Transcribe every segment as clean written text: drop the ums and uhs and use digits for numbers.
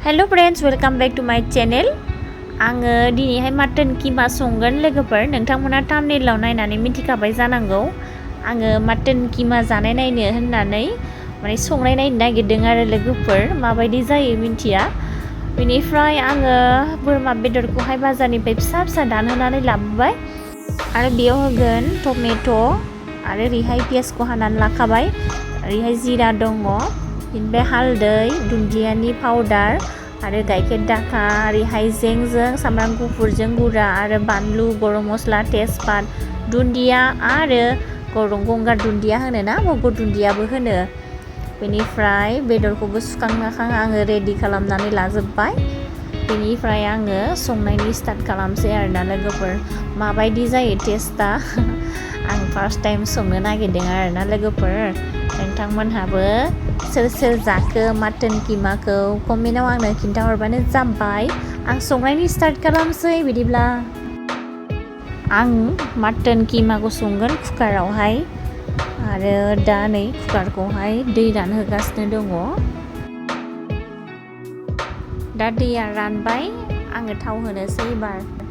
Hello friends, welcome back to my channel. आङो दिनैहाय mutton कीमा संगोन लोगोफोर नोंथांमोना थाम्बनेलाव नायनानै मिथिखाबाय जानांगौ आङो मटन कीमा जानाय नायनो होननानै माने संनाय नायनो नागिरदों आरो लोगोफोर माबायदि जायो मिन्थिया बेनिफ्राय आङो बोरमा बेदरखौहाय बाजारनिफ्राय फिसा फिसा दानहोनानै लाबोबाय आरो बेयाव होगोन टमेट' आरो ओरैहाय पियासखौ हानानै लाखाबाय ओरैहाय जिरा दङ बेनिफ्राय हालदै दुन्दियानि पाउडार आरो गाइखेर दाखा आरो हाइजेंजों सामब्राम गुफुरजों गुरा आरो बानलु गरम मस्ला तेजपात दुन्दिया आरो गंगार दुन्दिया होनो ना गंगार दुन्दियाबो होनो बेनिफ्राय बेदरखौबो सुखांनाखां आङो रेडि खालामनानै लाजोबबाय बेनिफ्राय आङो संनायनि स्टार्ट खालामसै आरोना लोगोफोर माबायदि जायो टेस्टआ आं फार्स्ट टाइम संनो नागिरदों आरोना लोगोफोर नोंथांमोनहाबो सोर सोर जाखो मटन कीमाखौ कमेन्टआव आंनो खिन्थाहरबानो जाबाय आं संनायनि स्टार्ट खालामसै बिदिब्ला आं मटन कीमाखौ संगोन कुकारावहाय आरो दा नै कुकारखौहाय दै रानहोगासिनो दङ दा दैया रानबाय आङो थाव होनोसै एबार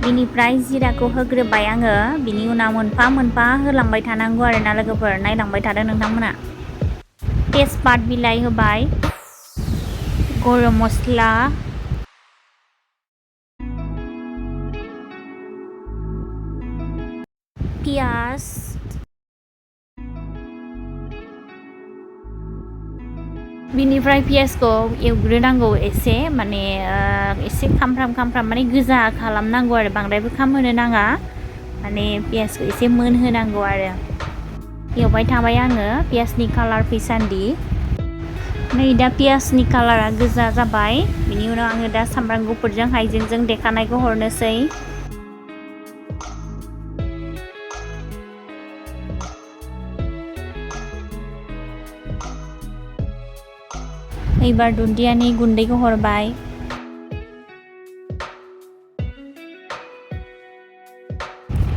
बिनिफ्राय जिराखौ होग्रोबाय आङो बिनि उनाव मोनफा मोनफा होलांबाय थानांगौ आरोना लोगोफोर नायलांबाय थादों नोंथांमोना तेजपात बिलाइ होबाय गरम मस्ला पियास बिनिफ्राय पियासखौ एवग्रोनांगौ एसे माने एसे खामफ्राम माने गोजा खालामनांगौ आरो बांद्रायबो खामहोनो नाङा माने पियासखौ एसे मोनहोनांगौ आरो एवबाय थाबाय आङो पियासनि कालार फैसान्दि नै दा पियासनि कालारा गोजा जाबाय बिनि उनाव आङो दा सामब्राम गुफुरजों हाइजेंजों देखानायखौ हरनोसै एबार दुन्दियानि गुन्दैखौ हरबाय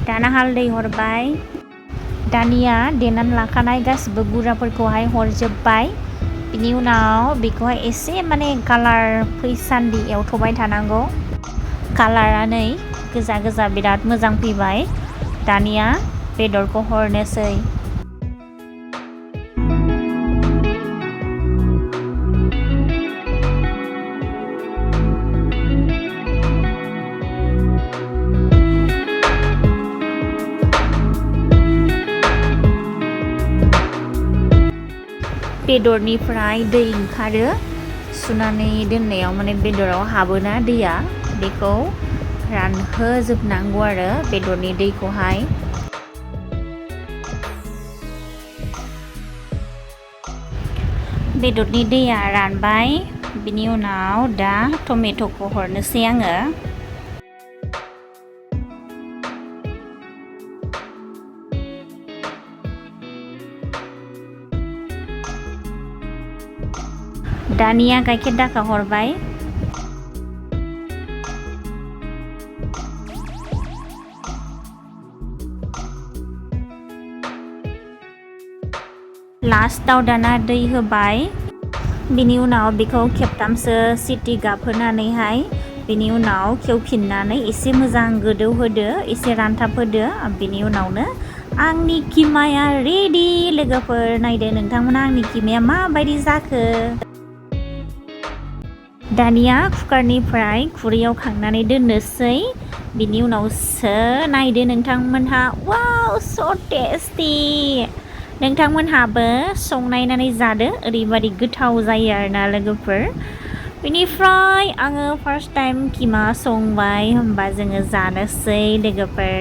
दाना हालदै हरबाय दानिया देनानै लाखानाय गासिबो गुराफोरखौहाय हरजोबबाय बिनि उनाव बेखौहाय एसे माने कालार फैसान्दि एवथ'बाय थानांगौ कालारा नै गोजा बिराद मोजां फैबाय दानिया बेदरखौ हरनोसै बेदरनिफ्राय दै ओंखारो सुनानै दोननायाव माने बेदराव हाबोना दैया बेखौ रानहोजोबनांगौ आरो बेदरनि दैखौहाय बेदरनि दैया रानबाय बिनि उनाव दा टमेट'खौ हरनोसै आङो दानिया गाइखेर दाखा हरबाय लास्टाव दाना दै होबाय बिनि उनाव बेखौ खेबथामसो सिटी गाबहोनानैहाय बिनि उनाव खेवफिननानै एसे मोजां गोदौहोदो एसे रानथाब होदो बिनि उनावनो आंनि कीमाया रेडि लोगोफोर नायदो नोंथांमोना आंनि कीमाया माबायदि जाखो दानिया कुकारनिफ्राय खुरैयाव खांनानै दोननोसै बिनि उनावसो नायदो नोंथांमोनहा वाव स टेस्टि नोंथांमोनहाबो संनायनानै जादो ओरैबादि गोथाव जायो आरोना लोगोफोर बेनिफ्राय आङो फार्स्ट टाइम कीमा संबाय होमबा जोङो जानोसै लोगोफोर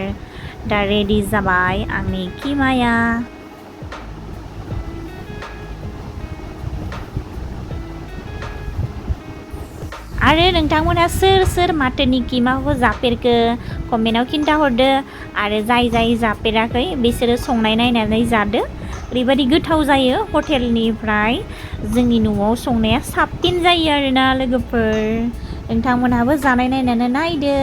दा रेडि जाबाय आंनि कीमाया आरो नोंथांमोना सोर सोर मटननि कीमाखौ जाफेरखो कमेन्टआव खिन्थाहरदो आरो जाय जाफेराखै बिसोरो संनाय नायनानै जादो ओरैबादि गोथाव जायो हटेलनिफ्राय जोंनि न'आव संनाया साबसिन जायो आरोना लोगोफोर नोंथांमोनहाबो जानाय नायनानै नायदो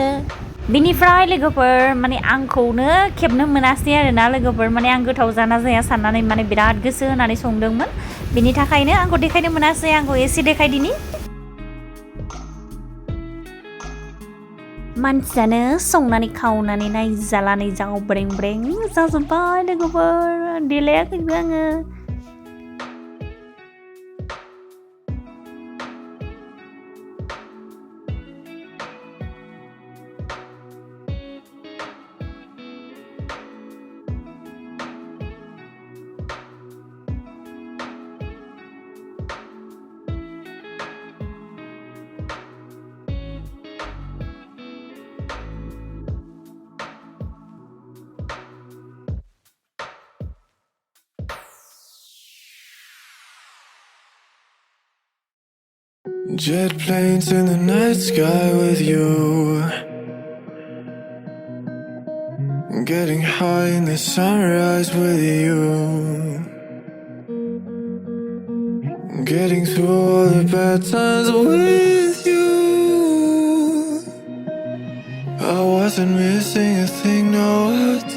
बिनिफ्राय लोगोफोर माने आंखौनो खेबनो मोनासै आरोना लोगोफोर माने आं गोथाव जाना जाया साननानै माने बिराद गोसो होनानै संदोंमोन बेनि थाखायनो आंखौ देखायनो मोनासै आंखौ एसे देखायदिनि मानसियानो संनानै खावनानै नायजालानै जाब्रें ब्रें जाजोब्बाय लोगोफोर देलायाखैबो आङो Jet planes in the night sky with you, getting high in the sunrise with you, getting through all the bad times with you. I wasn't missing a thing, no, I